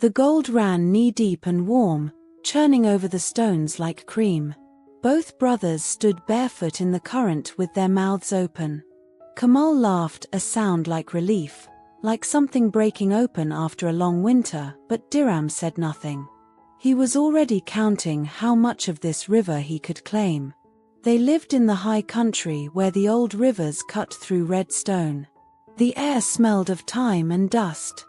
The gold ran knee-deep and warm, churning over the stones like cream. Both brothers stood barefoot in the current with their mouths open. Kamal laughed, a sound like relief, like something breaking open after a long winter, but Diram said nothing. He was already counting how much of this river he could claim. They lived in the high country where the old rivers cut through red stone. The air smelled of thyme and dust.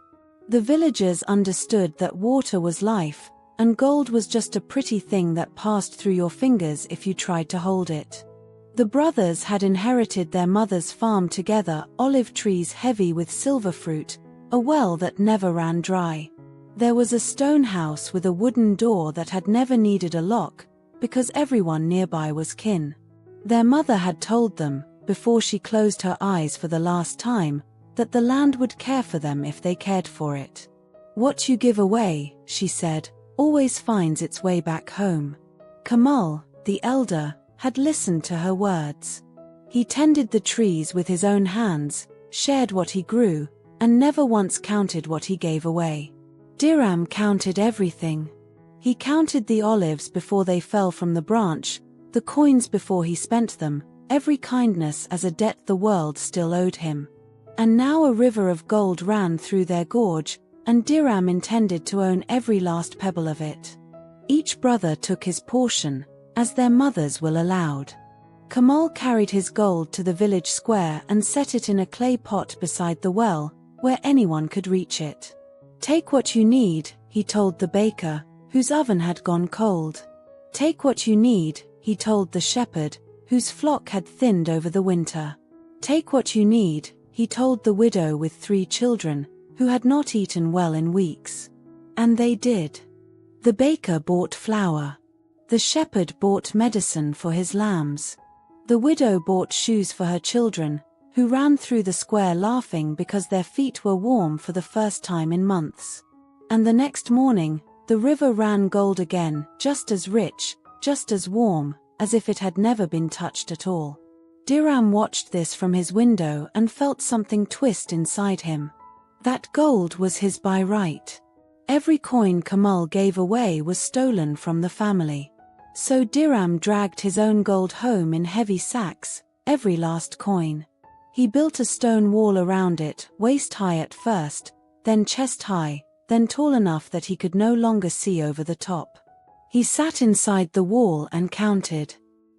The villagers understood that water was life, and gold was just a pretty thing that passed through your fingers if you tried to hold it. The brothers had inherited their mother's farm together, olive trees heavy with silver fruit, a well that never ran dry. There was a stone house with a wooden door that had never needed a lock, because everyone nearby was kin. Their mother had told them, before she closed her eyes for the last time, that the land would care for them if they cared for it. "What you give away," she said, "always finds its way back home." Kamal, the elder, had listened to her words. He tended the trees with his own hands, shared what he grew, and never once counted what he gave away. Diram counted everything. He counted the olives before they fell from the branch, the coins before he spent them, every kindness as a debt the world still owed him. And now a river of gold ran through their gorge, and Diram intended to own every last pebble of it. Each brother took his portion, as their mothers will allowed. Kamal carried his gold to the village square and set it in a clay pot beside the well, where anyone could reach it. "Take what you need," he told the baker, whose oven had gone cold. "Take what you need," he told the shepherd, whose flock had thinned over the winter. "Take what you need," he told the widow with 3 children, who had not eaten well in weeks. And they did. The baker bought flour. The shepherd bought medicine for his lambs. The widow bought shoes for her children, who ran through the square laughing because their feet were warm for the first time in months. And the next morning, the river ran gold again, just as rich, just as warm, as if it had never been touched at all. Diram watched this from his window and felt something twist inside him. That gold was his by right. Every coin Kamal gave away was stolen from the family. So Diram dragged his own gold home in heavy sacks, every last coin. He built a stone wall around it, waist-high at first, then chest-high, then tall enough that he could no longer see over the top. He sat inside the wall and counted.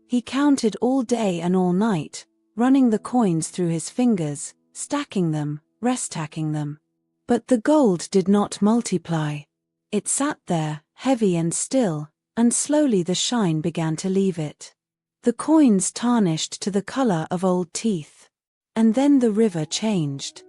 He counted all day and all night, running the coins through his fingers, stacking them, restacking them. But the gold did not multiply. It sat there, heavy and still, and slowly the shine began to leave it. The coins tarnished to the color of old teeth. And then the river changed.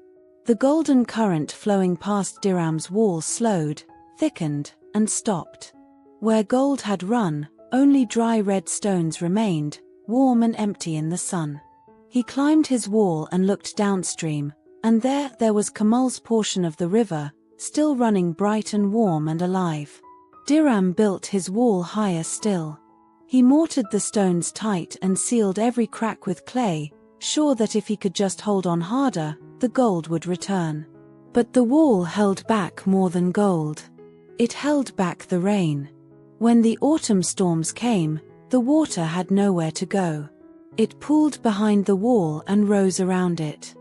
The golden current flowing past Diram's wall slowed, thickened, and stopped. Where gold had run, only dry red stones remained, warm and empty in the sun. He climbed his wall and looked downstream, and there was Kamal's portion of the river, still running bright and warm and alive. Diram built his wall higher still. He mortared the stones tight and sealed every crack with clay, sure that if he could just hold on harder, the gold would return. But the wall held back more than gold. It held back the rain. When the autumn storms came, the water had nowhere to go. It pooled behind the wall and rose around it.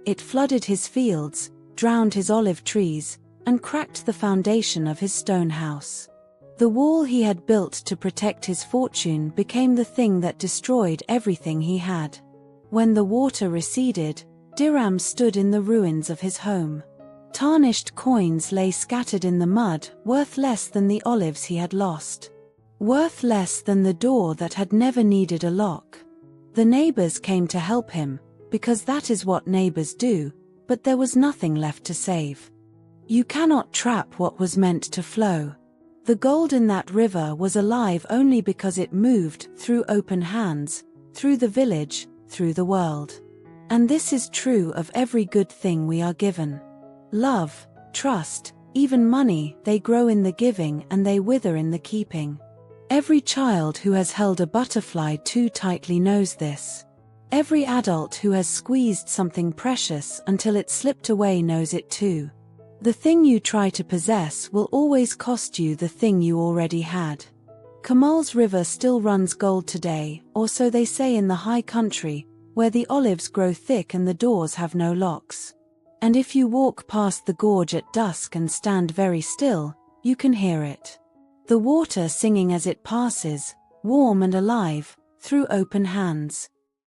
It flooded his fields, drowned his olive trees, and cracked the foundation of his stone house. The wall he had built to protect his fortune became the thing that destroyed everything he had. When the water receded, Diram stood in the ruins of his home. Tarnished coins lay scattered in the mud, worth less than the olives he had lost. Worth less than the door that had never needed a lock. The neighbors came to help him, because that is what neighbors do, but there was nothing left to save. You cannot trap what was meant to flow. The gold in that river was alive only because it moved through open hands, through the village, through the world. And this is true of every good thing we are given. Love, trust, even money, they grow in the giving and they wither in the keeping. Every child who has held a butterfly too tightly knows this. Every adult who has squeezed something precious until it slipped away knows it too. The thing you try to possess will always cost you the thing you already had. Kamal's river still runs gold today, or so they say in the high country, where the olives grow thick and the doors have no locks. And if you walk past the gorge at dusk and stand very still, you can hear it. The water singing as it passes, warm and alive, through open hands.